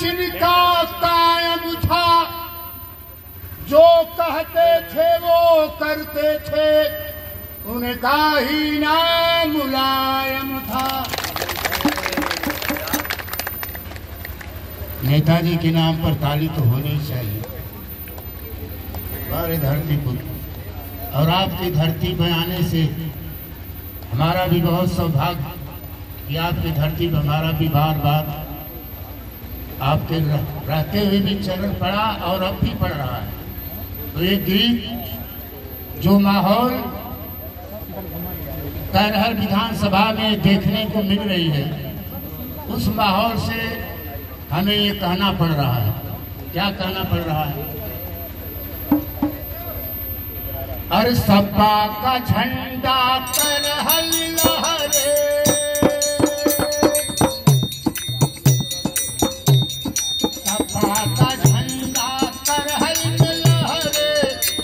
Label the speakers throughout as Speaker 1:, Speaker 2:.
Speaker 1: जिनका कायम था, जो कहते थे वो करते थे, उनका ही नाम मुलायम था। नेताजी के नाम पर ताली तो होनी चाहिए। हमारे धरती पुत्र और आपकी धरती पर आने से हमारा भी बहुत सौभाग्य कि आपकी धरती पर हमारा भी बार बार आपके रहते हुए भी चरण पड़ा और अब भी पड़ रहा है। तो ये गीत जो माहौल कैरहर विधानसभा में देखने को मिल रही है, उस माहौल से हमें ये कहना पड़ रहा है। क्या कहना पड़ रहा है? अरे सपा का झंडा करहल लहरे, सपा का झंडा करहल लहरे,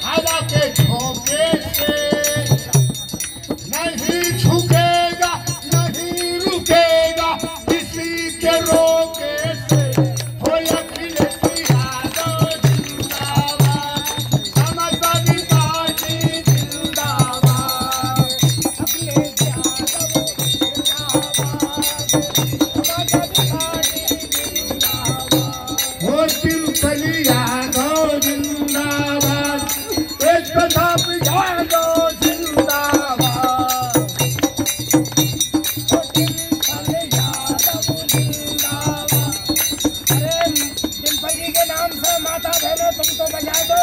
Speaker 1: हवा के झोंके से नहीं झुकेगा नहीं रुकेगा किसी के रोके से। हो अखिलेश यादव जिंदाबाद, समाजवादी पार्टी जिंदाबाद, अखिलेश यादव जिंदाबाद, हो तिरुपति यादव जिंदाबाद, तेज प्रताप यादव जिंदाबाद। माता बहनों तुम तो बजा दो।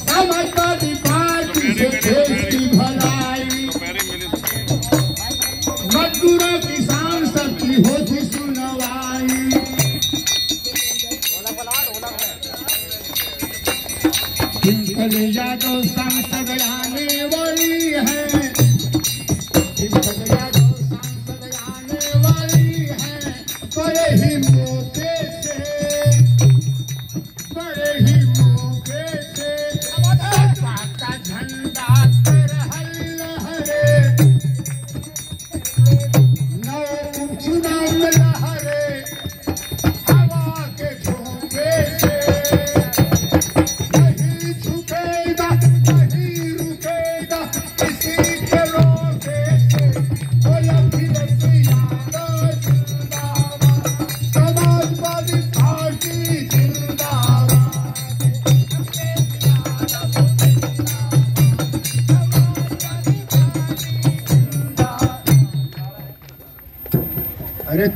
Speaker 1: समाजवादी पार्टी से देश की भलाई, मजदूरों किसान सबकी होती सुनवाई। दिनकर यादव सांसद आने वाली है, बड़े ही मौके से सपा का झंडा करहल लहरे, नौ चुनाव में लहरे, हवा के झोंके से नहीं झुकेगा नहीं रुकेगा किसी के रोके से। कोई अखिलेश यादव जिंदाबाद, समाजवादी पार्टी जिंदाबाद, अरे